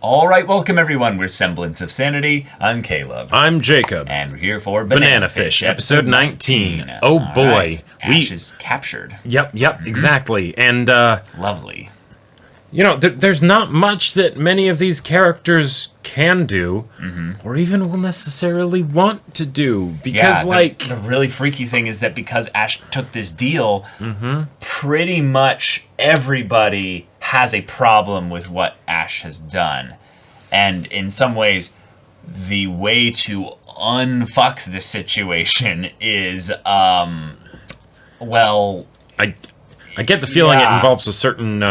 All right, welcome everyone. We're Semblance of Sanity. I'm Caleb. I'm Jacob. And we're here for Banana Fish, episode 19. Oh boy. Right. Ash is captured. Yep, exactly. And, Lovely. You know, there's not much that many of these characters can do, or even will necessarily want to do. Because, the really freaky thing is that because Ash took this deal, pretty much everybody has a problem with what Ash has done. And in some ways, the way to unfuck this situation is, I get the feeling it involves a certain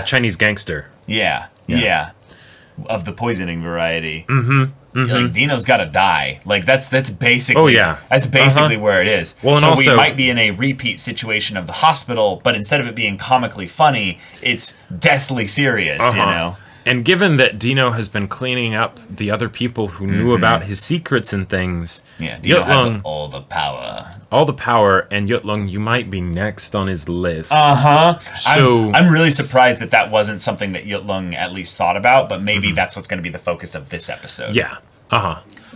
Chinese gangster. Yeah. Of the poisoning variety. Like, Dino's gotta die. Like, that's basically... That's basically where it is. Well, and so also, we might be in a repeat situation of the hospital, but instead of it being comically funny, it's deathly serious, you know? And given that Dino has been cleaning up the other people who knew about his secrets and things... Yeah, Dino has all the power. All the power, and Yut-Lung, you might be next on his list. So I'm really surprised that wasn't something that Yut-Lung at least thought about, but maybe that's what's going to be the focus of this episode. Yeah.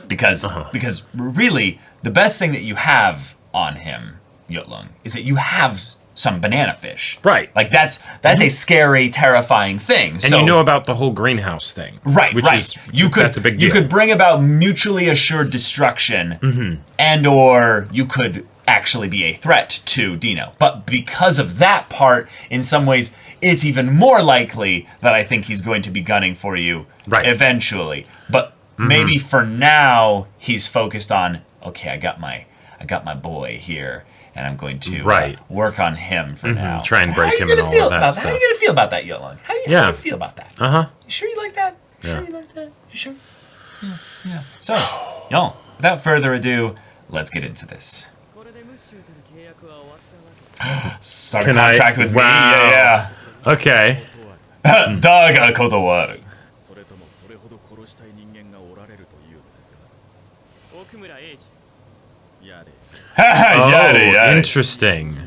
Because really, the best thing that you have on him, Yut-Lung, is that you have some banana fish. Right. Like, that's a scary, terrifying thing. And you know about the whole greenhouse thing. Right, that's a big deal. You could bring about mutually assured destruction, and or you could actually be a threat to Dino. But because of that part, in some ways, it's even more likely that I think he's going to be gunning for you eventually. But maybe for now, he's focused on, okay, I got my boy here, and I'm going to work on him for now. Try and break him and all of that stuff. How are you going to feel about that, Yut-Lung? How do you feel about that? You sure you like that? You sure? Yeah. So, y'all, without further ado, let's get into this. Start a contract with me? Yeah. Okay. Daga kotowaru. Interesting.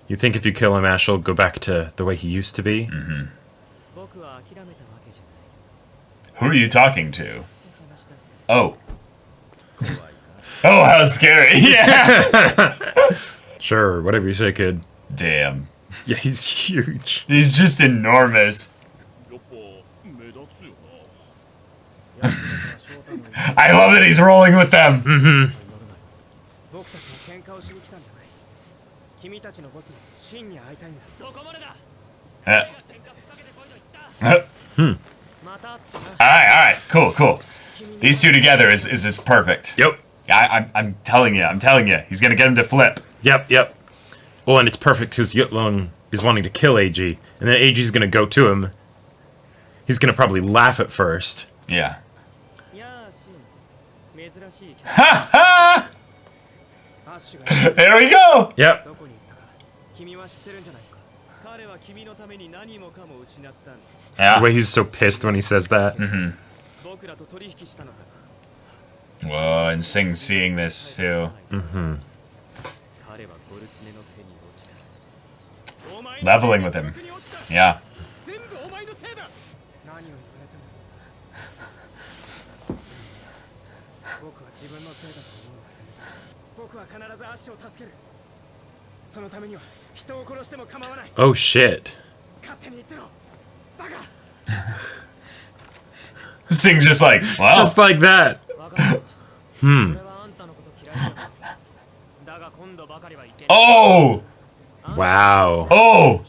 You think if you kill him, Ash will go back to the way he used to be? Who are you talking to? Oh. Oh, how scary. Yeah. Sure, whatever you say, kid. Damn. Yeah, he's huge. He's just enormous. I love that he's rolling with them. Alright, cool. These two together is perfect. Yep. I'm telling you, he's gonna get him to flip. Yep. Well, and it's perfect because Yut-Lung is wanting to kill AG, and then AG's gonna go to him. He's gonna probably laugh at first. Yeah. Ha ha! There we go! Yep. Yeah. The way he's so pissed when he says that. Whoa, and Sing's seeing this too. Leveling with him. Yeah. Oh shit. Sing's just like, wow. Just like that. Oh! Wow. Oh!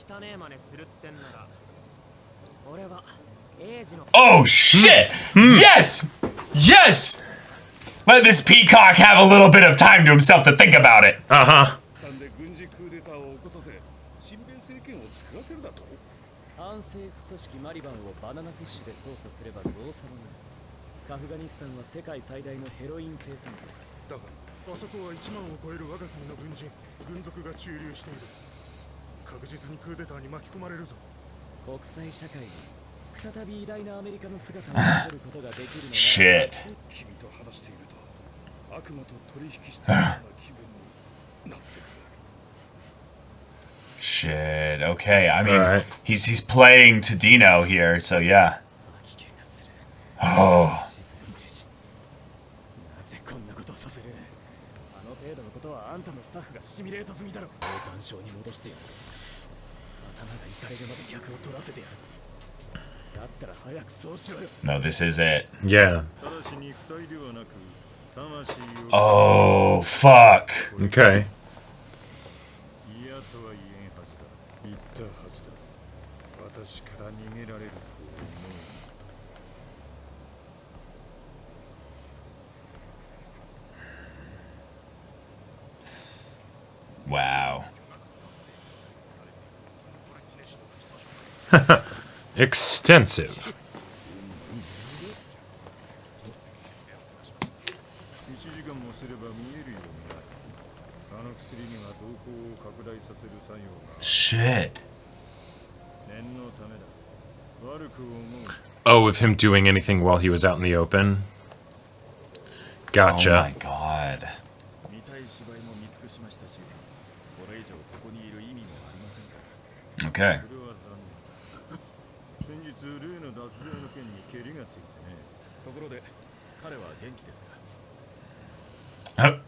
Oh shit! Yes! Yes! Let this peacock have a little bit of time to himself to think about it. Shit. shit. Okay, I mean, Alright. he's playing to Dino here, so yeah. Oh. No, this is it. Yeah. Oh, fuck. Okay. Wow. Extensive. Shit. Oh, of him doing anything while he was out in the open? Gotcha. Oh my god. Okay. Oh.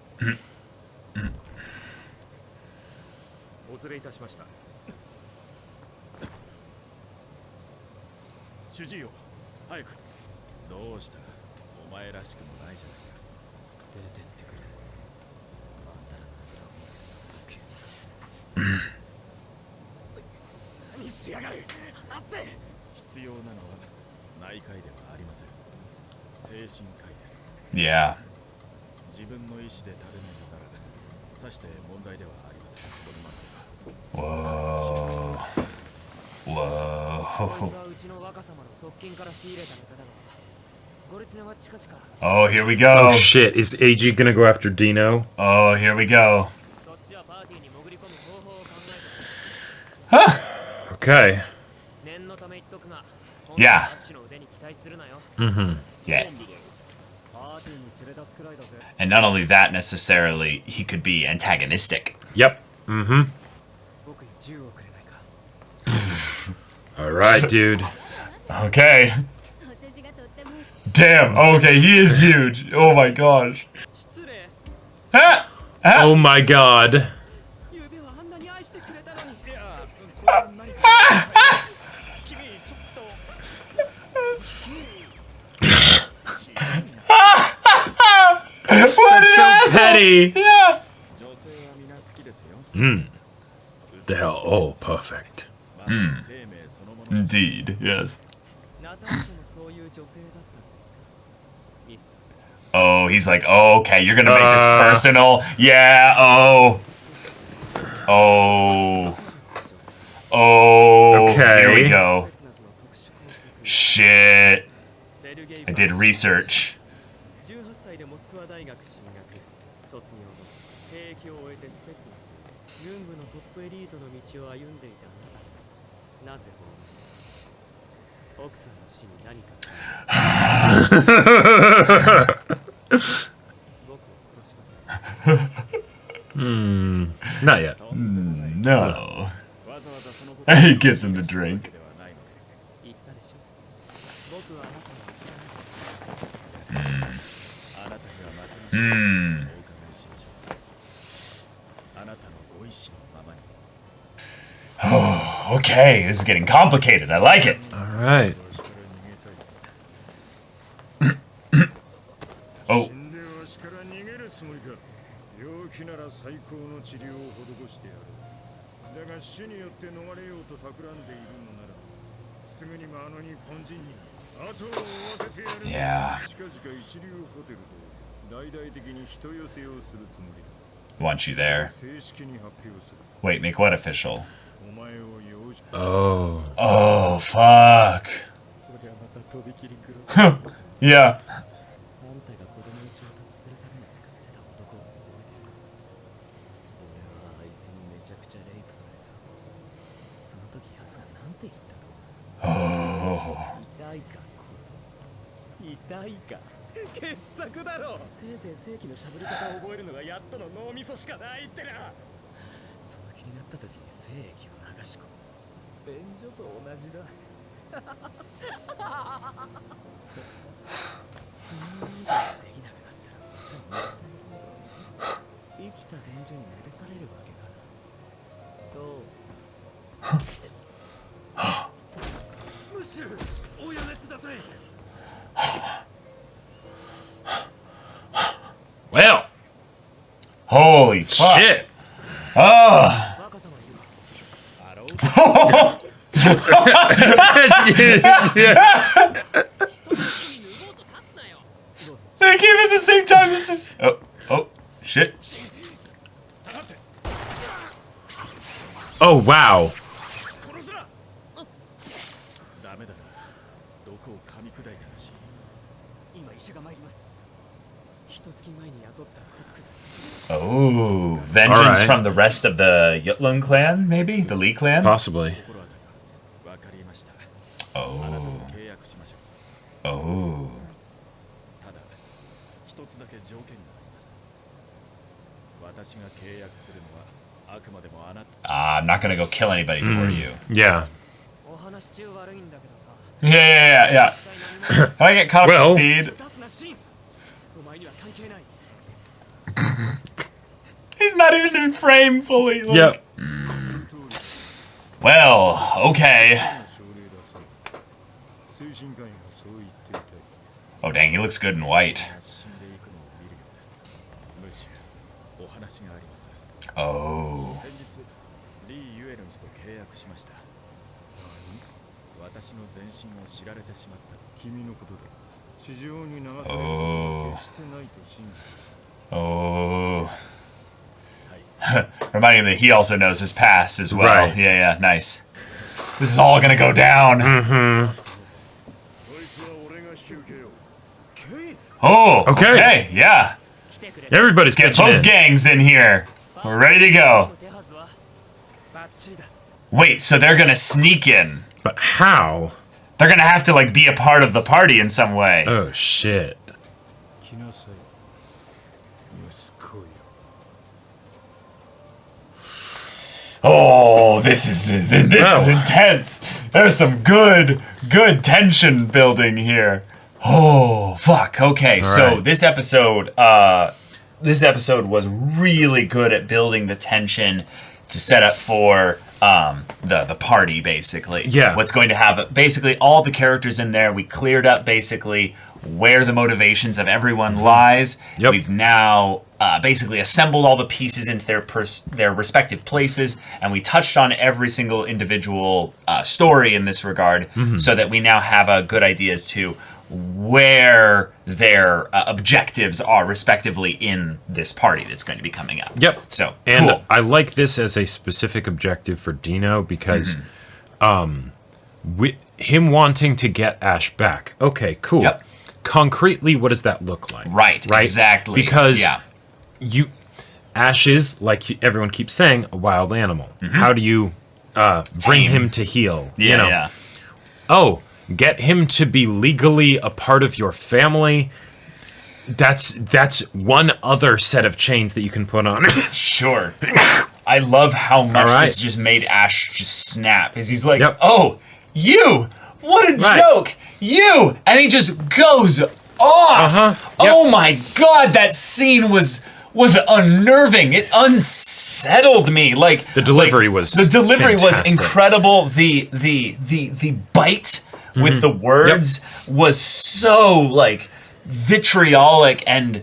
Yeah. Whoa. Whoa. Oh, here we go. Oh shit, is AG gonna go after Dino? Oh, here we go. Okay. Yeah. Mm-hmm. Yeah. And not only that necessarily, he could be antagonistic. Yep. Mm-hmm. Alright, dude. Okay. Damn. Okay, he is huge. Oh my gosh. Ah! Ah! Oh my god. What That's so an asshole! petty. Yeah. The hell? Oh, perfect. Indeed. Yes. Oh, he's like, oh, okay, you're gonna make this personal. Yeah. Oh. Oh. Oh. Okay. Here we go. Shit. I did research. Not yet. No. He gives him the drink. Oh, okay, this is getting complicated. I like it. Alright. Oh. Yeah. Want you there. Wait, make what official? Oh. Oh, fuck. Yeah. Oh. Well, holy fuck. Shit. Oh. They came at the same time. This is. Oh, shit. Oh, wow. Oh, vengeance right. from the rest of the Yut-Lung clan, maybe? The Lee clan? Possibly. Oh. Oh. I'm not gonna go kill anybody for you. Yeah. Yeah. Can I get caught up to speed? He's not even in frame fully. Like. Yep. Well, okay. Oh dang, he looks good in white. Oh. Oh. Reminding him that he also knows his past as well. Right. Yeah, nice. This is all gonna go down. Oh, okay, yeah. Everybody's Let's get both gangs in here. We're ready to go. Wait, so they're gonna sneak in. But how? They're gonna have to, like, be a part of the party in some way. Oh, shit. Oh, this is intense. There's some good tension building here. Oh, fuck. Okay, so right. this episode was really good at building the tension to set up for the party, basically. Yeah. What's going to have basically all the characters in there. We cleared up basically where the motivations of everyone lies. Yep. We've now basically assembled all the pieces into their respective places, and we touched on every single individual story in this regard, so that we now have a good idea as to where their objectives are respectively in this party that's going to be coming up. Yep. So, and cool. I like this as a specific objective for Dino because him wanting to get Ash back. Okay, cool. Yep. Concretely, what does that look like? Right, exactly. Because Ash is, like everyone keeps saying, a wild animal. How do you bring him to heel? Yeah. Oh, get him to be legally a part of your family. That's one other set of chains that you can put on. Sure. I love how much this just made Ash just snap. Because he's like, oh, you! What a joke! You! And he just goes off! Oh my god, that scene was unnerving. It unsettled me. Like the delivery was fantastic. Incredible. The bite with the words was so like vitriolic and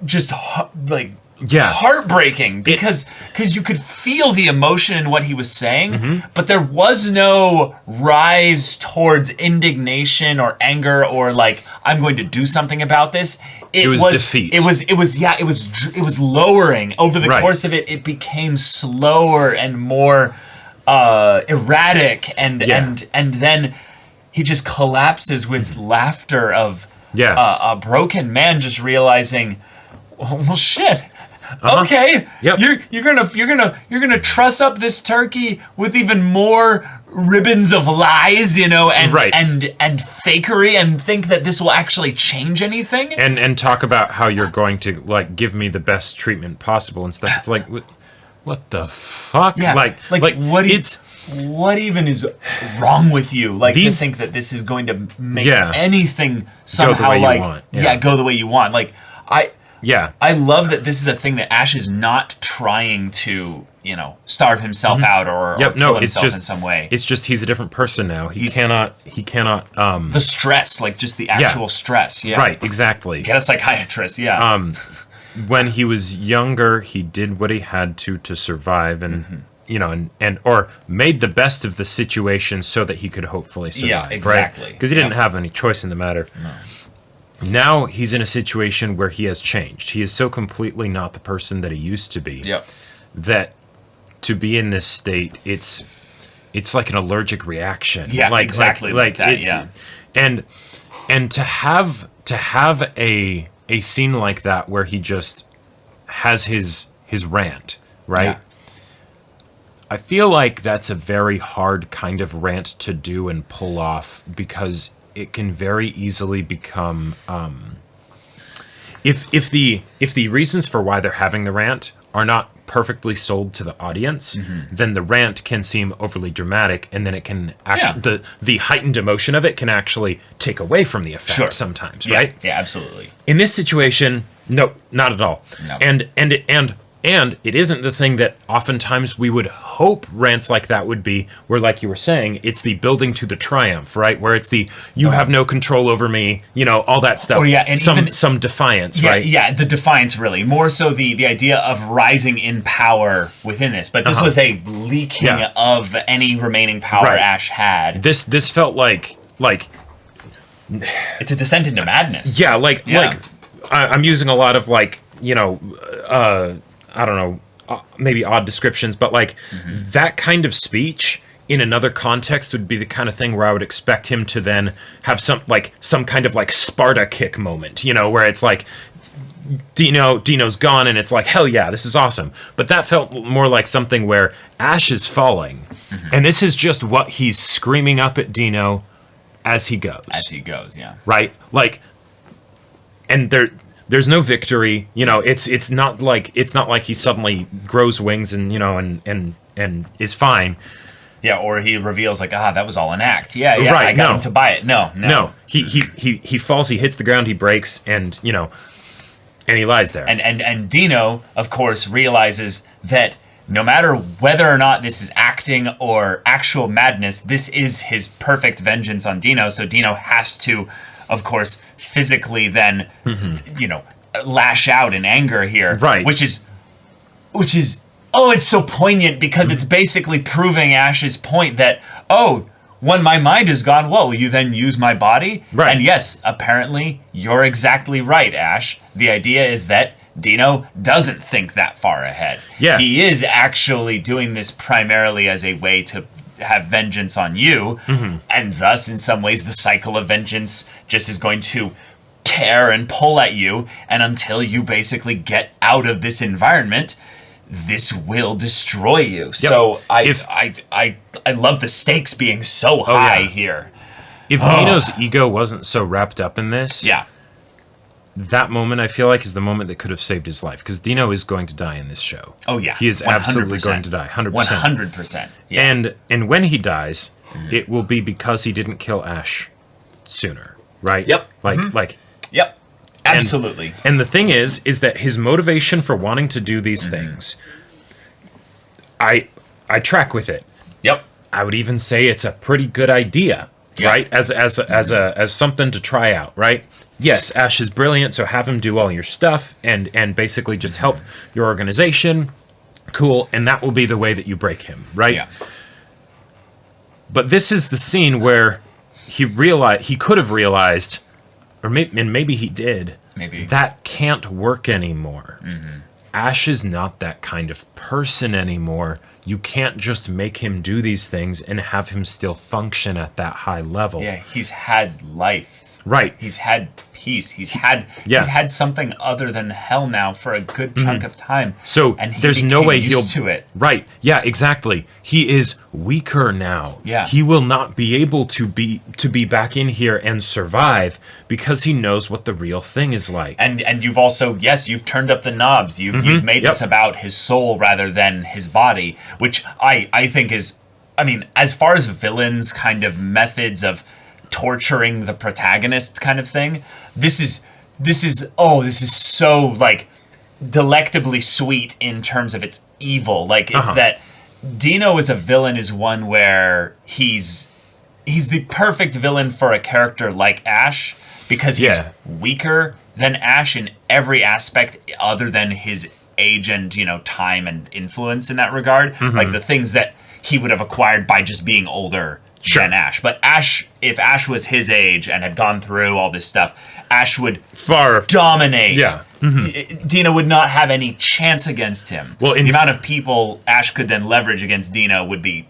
just like heartbreaking because you could feel the emotion in what he was saying, but there was no rise towards indignation or anger or like I'm going to do something about this. It was defeat. It was lowering over the course of it. It became slower and more erratic, and then he just collapses with laughter of a broken man just realizing, well, shit. Okay, you're gonna truss up this turkey with even more ribbons of lies, and fakery, and think that this will actually change anything, and talk about how you're going to like give me the best treatment possible and stuff. It's like, what the fuck? Yeah, Like what even is wrong with you? Like, to think that this is going to make anything somehow way you like want. go the way you want. Like, Yeah. I love that this is a thing that Ash is not trying to, starve himself out or kill himself in some way. It's just he's a different person now. He cannot the stress, like just the actual stress. Yeah. Right, exactly. Get a psychiatrist, yeah. When he was younger, he did what he had to survive and or made the best of the situation so that he could hopefully survive. Yeah, exactly. Because he didn't have any choice in the matter. No. Now he's in a situation where he has changed. He is so completely not the person that he used to be. Yep. That to be in this state, it's like an allergic reaction. Yeah, exactly like that. Yeah. And to have a scene like that where he just has his rant, right? Yeah. I feel like that's a very hard kind of rant to do and pull off because it can very easily become if the reasons for why they're having the rant are not perfectly sold to the audience, then the rant can seem overly dramatic, and then it can the heightened emotion of it can actually take away from the effect sometimes, right? Yeah, absolutely. In this situation, no, not at all. No. And it isn't the thing that oftentimes we would hope rants like that would be, where, like you were saying, it's the building to the triumph, right? Where it's the, you have no control over me, all that stuff. Oh, yeah, and some defiance, right? Yeah, the defiance, really. More so the idea of rising in power within this. But this was a leaking of any remaining power Ash had. This felt like... It's a descent into madness. Yeah, like I'm using a lot of, I don't know, maybe odd descriptions, but that kind of speech in another context would be the kind of thing where I would expect him to then have some kind of Sparta kick moment, where it's like Dino's gone and it's like, hell yeah, this is awesome. But that felt more like something where Ash is falling, and this is just what he's screaming up at Dino as he goes. As he goes, yeah. Right? And there's no victory, it's not like he suddenly grows wings and and is fine. Yeah, or he reveals that was all an act. Yeah, right, I got him to buy it. No. He falls, he hits the ground, he breaks, and and he lies there. And Dino, of course, realizes that no matter whether or not this is acting or actual madness, this is his perfect vengeance on Dino. So Dino has to, of course, physically then, lash out in anger here. Right. Which is, it's so poignant because it's basically proving Ash's point that, when my mind is gone, will you then use my body? Right. And yes, apparently, you're exactly right, Ash. The idea is that Dino doesn't think that far ahead. Yeah. He is actually doing this primarily as a way to have vengeance on you, and thus, in some ways, the cycle of vengeance just is going to tear and pull at you, and until you basically get out of this environment, this will destroy you. Yep. So I love the stakes being so high here. If Dino's ego wasn't so wrapped up in this, that moment I feel like is the moment that could have saved his life, because Dino is going to die in this show. Oh yeah, he is 100%. Absolutely going to die, 100%. 100%. Yeah. And when he dies, it will be because he didn't kill Ash sooner, right? Yep. Yep. Absolutely. And the thing is that his motivation for wanting to do these things, I track with it. Yep. I would even say it's a pretty good idea, right? As something to try out, right? Yes, Ash is brilliant, so have him do all your stuff and basically just help your organization. Cool, and that will be the way that you break him, right? Yeah. But this is the scene where he could have realized, or maybe he did, that can't work anymore. Ash is not that kind of person anymore. You can't just make him do these things and have him still function at that high level. Yeah, he's had life. Right. He's had peace. He's had something other than hell now for a good chunk of time. So and he there's no became way used he'll to it. Right. Yeah, exactly. He is weaker now. Yeah. He will not be able to be back in here and survive because he knows what the real thing is like. And you've also, you've turned up the knobs. You've made this about his soul rather than his body, which I think is, I mean, as far as villains kind of methods of torturing the protagonist kind of thing, this is so like delectably sweet in terms of its evil. Like it's that Dino as a villain is one where he's the perfect villain for a character like Ash because he's weaker than Ash in every aspect other than his age and, time and influence in that regard. Like the things that he would have acquired by just being older than Ash. But if Ash was his age and had gone through all this stuff, Ash would dominate. Yeah. Dino would not have any chance against him. Well, the amount of people Ash could then leverage against Dino would be,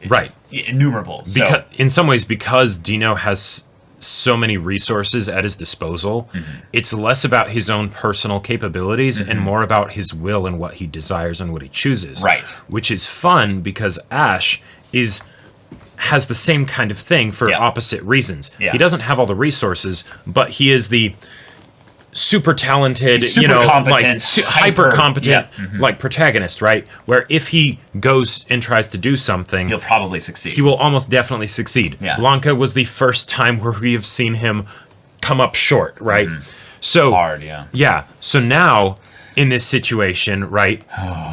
right, innumerable. Because, in some ways, because Dino has so many resources at his disposal, it's less about his own personal capabilities and more about his will and what he desires and what he chooses. Right. Which is fun because Ash has the same kind of thing for opposite reasons. Yeah. He doesn't have all the resources, but he is the super talented, competent, hyper competent, like protagonist, right? Where if he goes and tries to do something, he'll probably succeed. He will almost definitely succeed. Yeah. Blanca was the first time where we have seen him come up short, right? So hard, yeah. So now in this situation, right?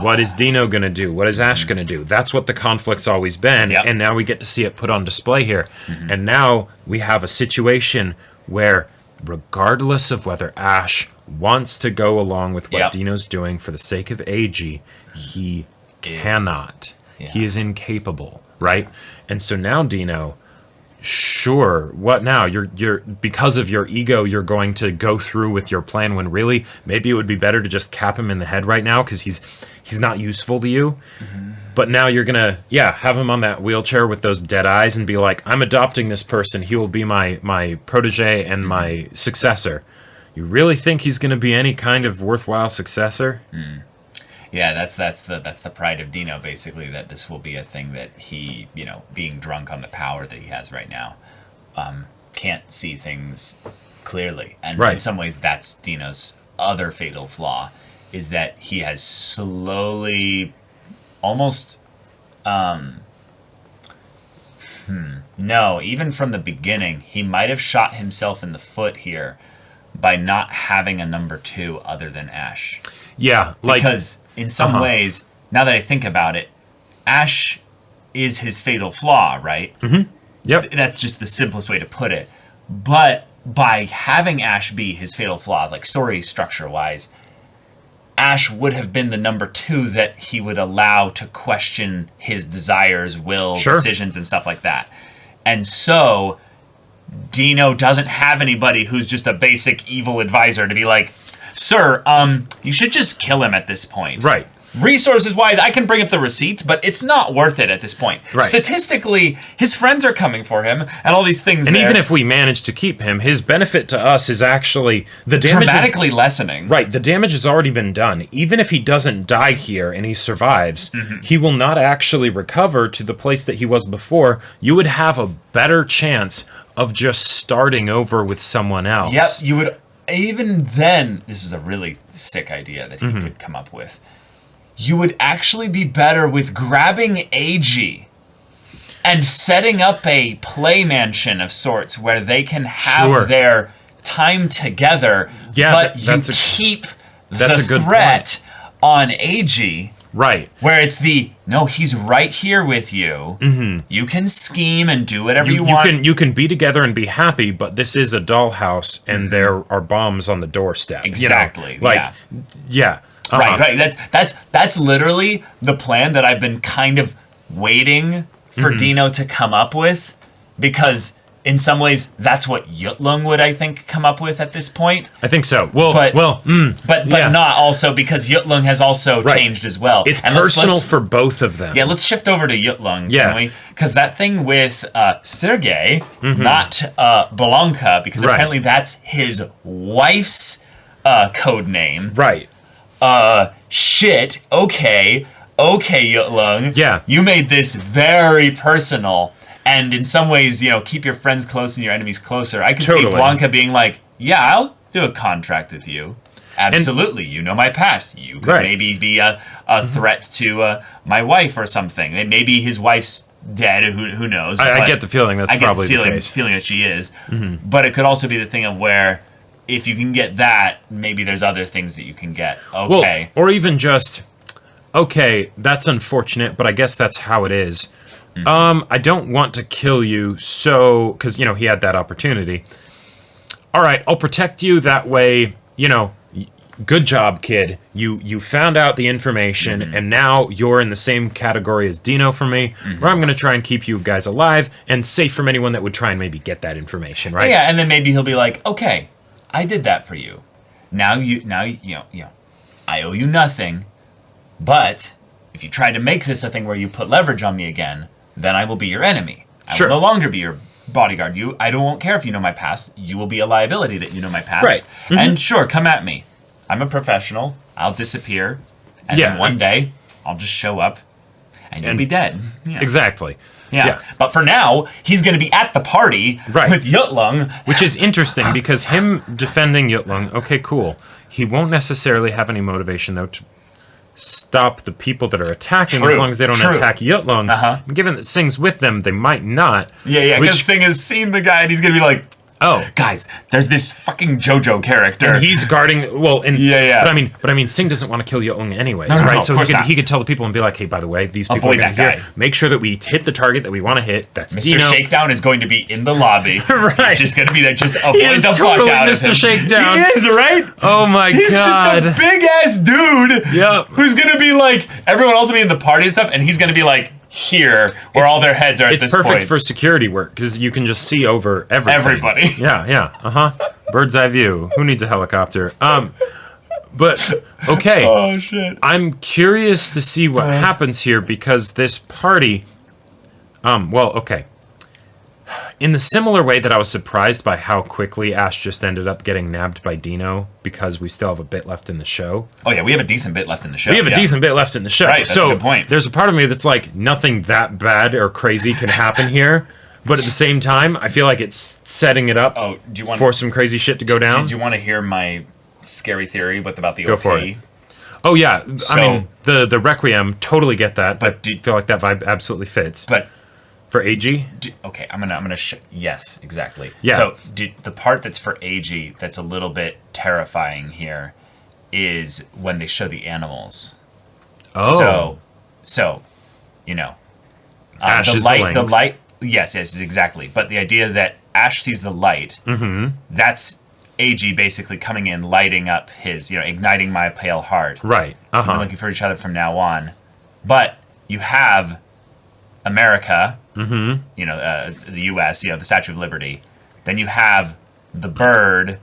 What is Dino gonna do? What is Ash gonna do? That's what the conflict's always been, and now we get to see it put on display here. And now we have a situation where, regardless of whether Ash wants to go along with what Dino's doing for the sake of AG, he cannot. He is incapable, right? And so now Dino, sure, what now? You're because of your ego, you're going to go through with your plan when really maybe it would be better to just cap him in the head right now because he's not useful to you. But now you're gonna have him on that wheelchair with those dead eyes and be like, I'm adopting this person. He will be my protege and my successor. You really think he's gonna be any kind of worthwhile successor? Yeah, that's the pride of Dino, basically, that this will be a thing that he, being drunk on the power that he has right now, can't see things clearly. And in some ways, that's Dino's other fatal flaw, is that he has slowly, almost, no, even from the beginning, he might have shot himself in the foot here by not having a number 2 other than Ash. Yeah, because in some ways, now that I think about it, Ash is his fatal flaw, right? Yep. That's just the simplest way to put it. But by having Ash be his fatal flaw, like story structure-wise, Ash would have been the number 2 that he would allow to question his desires, will, decisions, and stuff like that. And so Dino doesn't have anybody who's just a basic evil advisor to be like, sir, you should just kill him at this point. Right. Resources-wise, I can bring up the receipts, but it's not worth it at this point. Right. Statistically, his friends are coming for him, and all these things. And even if we manage to keep him, his benefit to us is actually the damage dramatically lessening. Right. The damage has already been done. Even if he doesn't die here and he survives, he will not actually recover to the place that he was before. You would have a better chance of just starting over with someone else. Yep. You would. Even then, this is a really sick idea that he could come up with. You would actually be better with grabbing AG and setting up a play mansion of sorts where they can have their time together, but you keep the threat on AG. Right. Where it's no, he's right here with you. You can scheme and do whatever you want. You can be together and be happy, but this is a dollhouse and there are bombs on the doorstep. Exactly. Yeah. Right. That's literally the plan that I've been kind of waiting for Dino to come up with, because in some ways, that's what Yut-Lung would, I think, come up with at this point. I think so. Well, But yeah. not also because Yut-Lung has also changed as well. It's And personal for both of them. Yeah, let's shift over to Yut-Lung, Yeah. can we? Because that thing with Sergei, not Blanca, because Right. apparently that's his wife's code name. Right. Shit. Okay, Yut-Lung. Yeah. You made this very personal. And in some ways, keep your friends close and your enemies closer. I could see Totally. Blanca being like, yeah, I'll do a contract with you. Absolutely. You know my past. You could Right. maybe be a threat to my wife or something. And maybe his wife's dead. Who knows? I But get the feeling that's I get probably the the feeling, case. feeling that she is. But it could also be the thing of where if you can get that, maybe there's other things that you can get. Okay. Well, or even just, okay, that's unfortunate, but I guess that's how it is. I don't want to kill you, so... Because, he had that opportunity. All right, I'll protect you that way, good job, kid. You found out the information, and now you're in the same category as Dino for me, where I'm going to try and keep you guys alive and safe from anyone that would try and maybe get that information, right? Yeah, and then maybe he'll be like, okay, I did that for you. Now I owe you nothing, but if you try to make this a thing where you put leverage on me again, then I will be your enemy. I Sure. will no longer be your bodyguard. I won't care if you know my past. You will be a liability that you know my past. Right. And sure, come at me. I'm a professional. I'll disappear. And Yeah. then one day, I'll just show up and you'll be dead. Yeah. Exactly. Yeah. But for now, he's going to be at the party Right. with Yut-Lung. Which is interesting because him defending Yut-Lung, okay, cool. He won't necessarily have any motivation, though, to stop the people that are attacking True, as long as they don't true. attack Yut-Lung. Uh-huh. Given that Sing's with them, they might not. Yeah, Which- because Sing has seen the guy and he's going to be like, Oh, guys, there's this fucking JoJo character. and he's guarding. Well, and Yeah. But I mean, Sing doesn't want to kill Yut-Lung anyways, No, right? of so course not. he could tell the people and be like, "Hey, by the way, these people Avoid are going that here. guy. Make sure that we hit the target that we want to hit. That's Mr. Dino." Shakedown is going to be in the lobby. Right. He's just going to be there. Just avoid is the totally fuck out Mr. of him. Shakedown. He is, right? Oh my He's god! just a big ass dude. Yep. Who's going to be like everyone else will be in the party and stuff, and he's going to be like here where all their heads are at It's this perfect point. for security work because you can just see over everything. Everybody. Yeah. Bird's eye view. Who needs a helicopter? But okay. Oh shit. I'm curious to see what happens here because this party. Well, okay. In the similar way that I was surprised by how quickly Ash just ended up getting nabbed by Dino because we still have a bit left in the show. Oh yeah, we have a decent bit left in the show. We have a decent bit left in the show. Right, that's so a good point. There's a part of me that's like, nothing that bad or crazy can happen here. But at the same time, I feel like it's setting it up Oh, do you want for some crazy shit to go down. Do you want to hear my scary theory about the Go OP? for it. Oh, yeah. So- I mean, the Requiem, totally get that. But I feel like that vibe absolutely fits. But For AG? okay, I'm gonna yes, exactly. Yeah. So the part that's for AG that's a little bit terrifying here is when they show the animals. Oh. So, Ash the is light. the The lynx. light. Yes, exactly. But the idea that Ash sees the light. Mm-hmm. That's AG basically coming in, lighting up his, igniting my pale heart. Right. We're looking for each other from now on. But you have America, the U.S., the Statue of Liberty. Then you have the bird.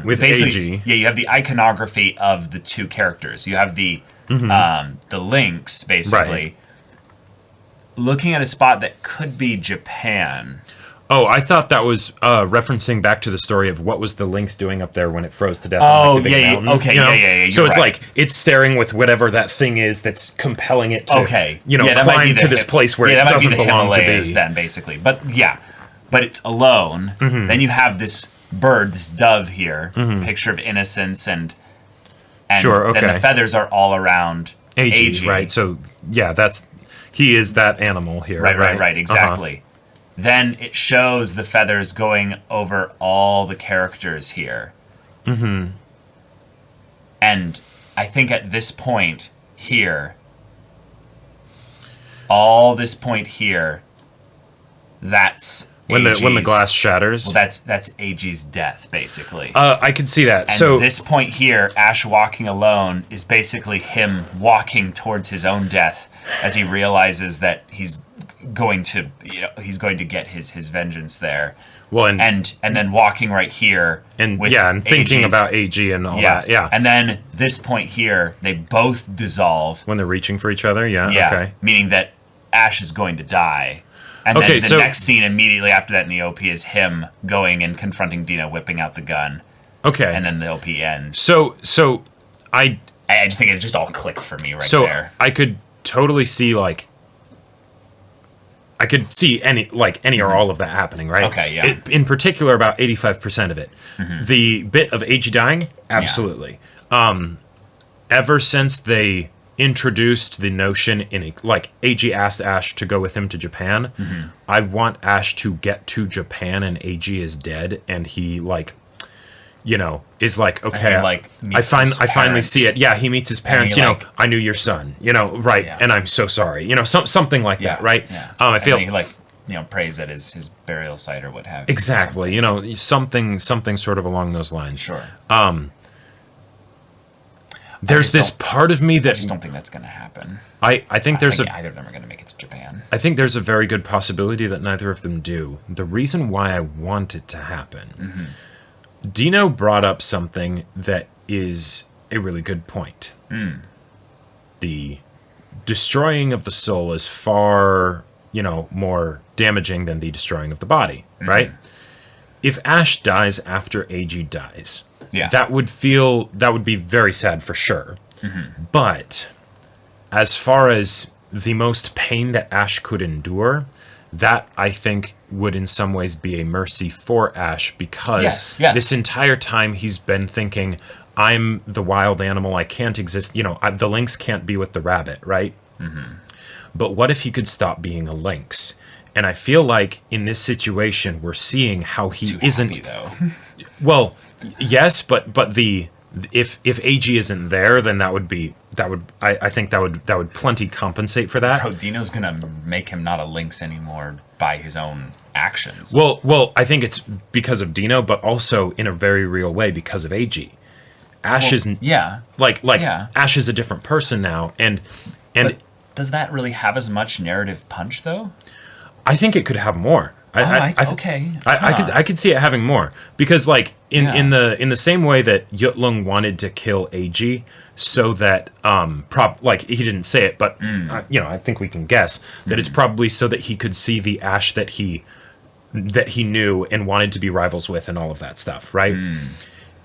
With basically, AG. Yeah, you have the iconography of the two characters. You have the lynx, basically, Right. looking at a spot that could be Japan. Oh, I thought that was referencing back to the story of what was the lynx doing up there when it froze to death. Oh, on, like, the big yeah, mountain, okay, you know? yeah, So you're it's right. like it's staring with whatever that thing is that's compelling it to, Okay. That might be climb the to this place where it that might doesn't be the belong to Himalayas be. then, basically. But it's alone. Then you have this bird, this dove here, picture of innocence, and Sure, then okay. the feathers are all around AG, right? So yeah, he is that animal here. Right, exactly. Then it shows the feathers going over all the characters here. Mm-hmm. And I think at this point here, all this point here, that's When the AG's glass shatters. Well, that's AG's death, basically. I could see that. And So this point here, Ash walking alone, is basically him walking towards his own death as he realizes that he's going to, he's going to get his vengeance there. Well, and then walking right here, and with and thinking AG's about AG and all that, and then this point here, they both dissolve when they're reaching for each other, okay, meaning that Ash is going to die. And then the next scene immediately after that in the OP is him going and confronting Dino, whipping out the gun. Okay, and then the OP ends. So I just think it just all clicked for me there. So I could totally see I could see any or all of that happening, right? Okay, yeah. In particular, about 85% of it. The bit of AG dying, absolutely. Ever since they introduced the notion AG asked Ash to go with him to Japan, I want Ash to get to Japan and AG is dead, and he is okay, I finally see it. Yeah, he meets his parents. I knew your son. Right, and I'm so sorry. Something like that, right? Yeah. I feel he prays at his burial site or what have you. Exactly. Something sort of along those lines. Sure. There's this part of me that I just don't think that's going to happen. I think either of them are going to make it to Japan. I think there's a very good possibility that neither of them do. The reason why I want it to happen. Dino brought up something that is a really good point. The destroying of the soul is far, more damaging than the destroying of the body, right? If Ash dies after AG dies, that would be very sad for sure. But as far as the most pain that Ash could endure, that I think would in some ways be a mercy for Ash, because this entire time he's been thinking, I'm the wild animal, I can't exist, the lynx can't be with the rabbit, right? But what if he could stop being a lynx? And I feel like in this situation we're seeing how he isn't happy, though. Well, yes, but if AG isn't there, then I think that would plenty compensate for that. Bro, Dino's gonna make him not a lynx anymore by his own actions. Well, I think it's because of Dino, but also in a very real way because of AG. Ash is Ash is a different person now, and but does that really have as much narrative punch though? I think it could have more. I could see it having more, because in the same way that Yut-Lung wanted to kill AG so that he didn't say it, but I think we can guess that it's probably so that he could see the Ash that he knew and wanted to be rivals with and all of that stuff, right?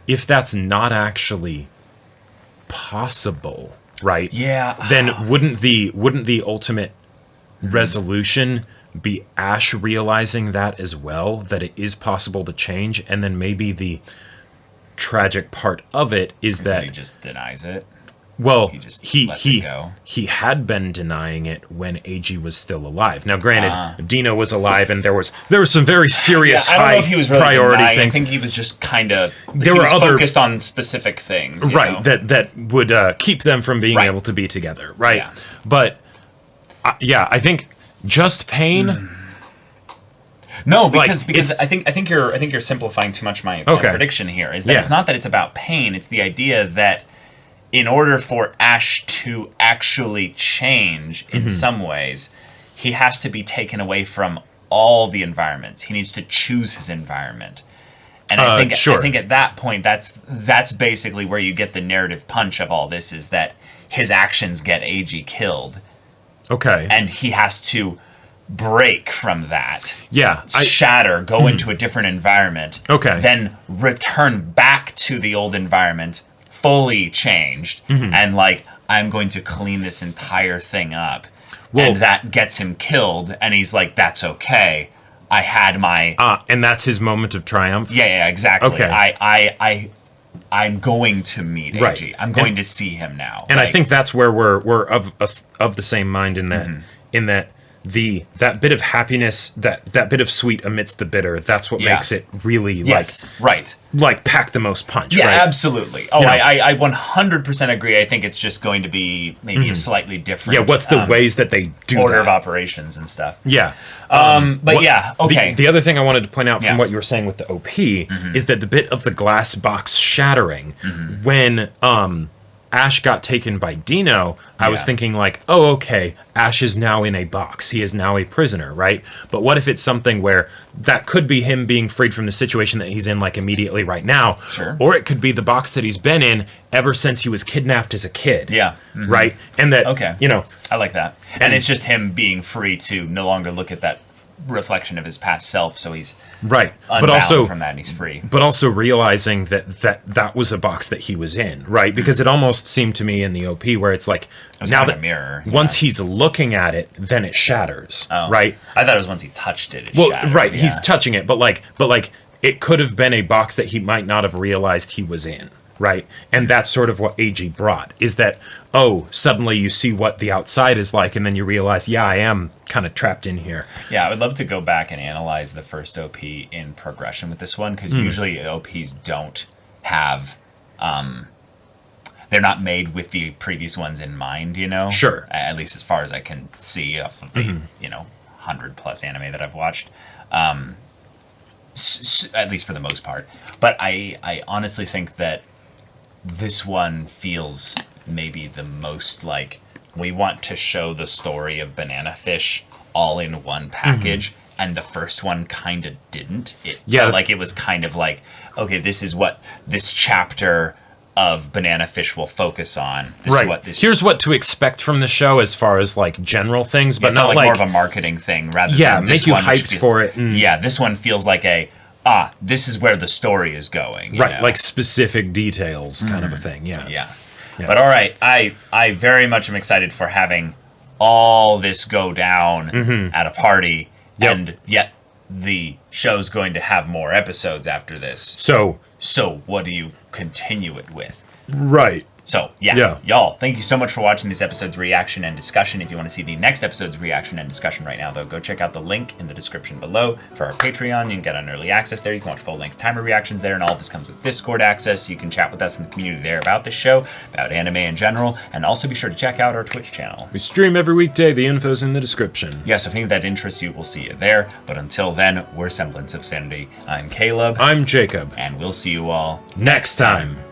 If that's not actually possible, right? Then wouldn't the ultimate resolution be Ash realizing that as well, that it is possible to change, and then maybe the tragic part of it is that he just denies it. Well, he just lets it go. He had been denying it when AG was still alive. Now, granted, Dino was alive, and there was some very serious I don't know if he was really priority denying. things. I think he was just kind of focused on specific things, right? That would keep them from being able to be together, right? Yeah. But I think just pain. No, because I think you're simplifying too much my prediction here. Is that it's not that it's about pain; it's the idea that in order for Ash to actually change in some ways, he has to be taken away from all the environments. He needs to choose his environment. And I think at that point, that's basically where you get the narrative punch of all this, is that his actions get AG killed. Okay. And he has to break from that. Yeah. Shatter, go into a different environment. Okay. Then return back to the old environment, fully changed, and I'm going to clean this entire thing up. And that gets him killed, and he's like, that's okay. I had my... and that's his moment of triumph? Yeah, exactly. Okay. I'm going to meet AG. I'm going to see him now. And I think that's where we're of the same mind in that that bit of happiness, that bit of sweet amidst the bitter, that's what makes it really pack the most punch. Yeah, right? Absolutely. Oh, I 100% agree. I think it's just going to be maybe a slightly different. Yeah, what's the ways that they do order that? of operations and stuff. Yeah. Okay. The other thing I wanted to point out from what you were saying with the OP is that the bit of the glass box shattering when Ash got taken by Dino, I was Yeah. thinking like, oh, okay, Ash is now in a box. He is now a prisoner, right? But what if it's something where that could be him being freed from the situation that he's in, like, immediately right now? Sure. Or it could be the box that he's been in ever since he was kidnapped as a kid. Yeah. Mhm. Right? And that, Okay. you know, I like that. And it's just him being free to no longer look at that reflection of his past self, so he's right. unbound But also, from that and he's free. but also realizing that was a box that he was in, right? Because it almost seemed to me in the OP where it's like, was now kind of that a mirror, yeah. once he's looking at it, then it shatters, Oh. right? I thought it was once he touched it. Well, shattered. right, Yeah. he's touching it, but like it could have been a box that he might not have realized he was in, right? And that's sort of what AG brought, is that, oh, suddenly you see what the outside is like, and then you realize, yeah, I am kind of trapped in here. Yeah, I would love to go back and analyze the first OP in progression with this one, because usually OPs don't have, they're not made with the previous ones in mind, you know? Sure. At least as far as I can see off of the, 100+ anime that I've watched. At least for the most part. But I honestly think that this one feels maybe the most like we want to show the story of Banana Fish all in one package, and the first one kind of didn't. It felt like it was kind of like, okay, this is what this chapter of Banana Fish will focus on. This Right. is what this Here's what to expect from the show as far as like general things, but it felt not like like more of a marketing thing rather yeah, than this make you one, which hyped for it. And, yeah, this one feels like this is where the story is going. You right, know? like specific details kind of a thing. Yeah. Yeah. But all right, I very much am excited for having all this go down at a party, and yet the show's going to have more episodes after this. So What do you continue it with? right. So, Yeah. y'all, thank you so much for watching this episode's reaction and discussion. If you want to see the next episode's reaction and discussion right now, though, go check out the link in the description below for our Patreon. You can get on early access there. You can watch full-length timer reactions there, and all of this comes with Discord access. You can chat with us in the community there about the show, about anime in general, and also be sure to check out our Twitch channel. We stream every weekday. The info's in the description. Yes, if any of that interests you, we'll see you there. But until then, we're Semblance of Sanity. I'm Caleb. I'm Jacob. And we'll see you all Next time.